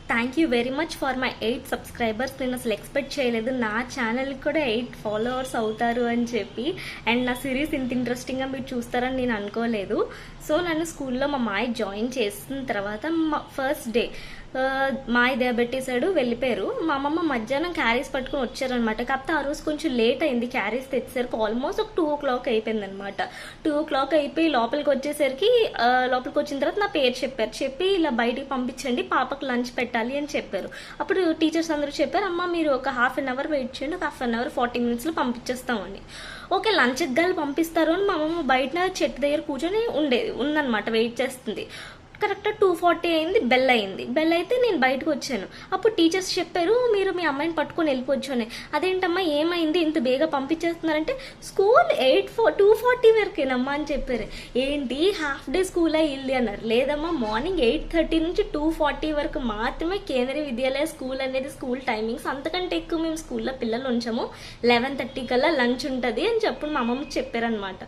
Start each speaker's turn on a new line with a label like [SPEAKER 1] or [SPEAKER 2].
[SPEAKER 1] Thank you very much for my 8 subscribers. నేను అసలు expect చేయలేదు నా ఛానల్కి కూడా 8 ఫాలోవర్స్ అవుతారు అని చెప్పి. అండ్ నా సిరీస్ ఇంత ఇంట్రెస్టింగ్గా మీరు చూస్తారని నేను అనుకోలేదు. సో నన్ను స్కూల్లో మా మాయ జాయిన్ చేసిన తర్వాత ఫస్ట్ డే మాయ దేబెట్టేశాడు, వెళ్ళిపోయారు. మా అమ్మమ్మ మధ్యాహ్నం క్యారీస్ పట్టుకుని వచ్చారనమాట. కాకపోతే ఆ రోజు కొంచెం లేట్ అయింది. క్యారీస్ తెచ్చేసరికి ఆల్మోస్ట్ ఒక 2 o'clock అయిపోయింది అనమాట. 2 o'clock అయిపోయి లోపలికి వచ్చేసరికి లోపలికి వచ్చిన తర్వాత నా పేరు చెప్పారు. చెప్పి ఇలా బయటికి పంపించండి, పాపకు లంచ్ పెట్టాలి అని చెప్పారు. అప్పుడు టీచర్స్ అందరూ చెప్పారు, అమ్మ మీరు ఒక ½ hour వెయిట్ చేయండి, ఒక ½ hour 40 minutesలో పంపించేస్తామని. ఓకే, లంచ్కి గాలి పంపిస్తారు అని మా అమ్మమ్మ బయట చెట్టు దగ్గర కూర్చొని ఉందన్నమాట, వెయిట్ చేస్తుంది. కరెక్ట్గా 2:40 అయింది, బెల్ అయింది. బెల్ అయితే నేను బయటకు వచ్చాను. అప్పుడు టీచర్స్ చెప్పారు, మీరు మీ అమ్మాయిని పట్టుకొని వెళ్ళిపోవచ్చు అని. అదేంటమ్మా ఏమైంది, ఇంత బేగా పంపించేస్తున్నారంటే, స్కూల్ 2:40 వరకేనమ్మా అని చెప్పారు. ఏంటి హాఫ్ డే స్కూల్ అయ్యింది అన్నారు. లేదమ్మా, మార్నింగ్ 8:30 నుంచి 2:40 వరకు మాత్రమే కేంద్రీయ విద్యాలయ స్కూల్ అనేది స్కూల్ టైమింగ్స్. అంతకంటే ఎక్కువ మేము స్కూల్లో పిల్లలు ఉంచాము. 11:30 కల్లా లంచ్ ఉంటుంది అని చెప్పి మా అమ్మమ్మ చెప్పారనమాట.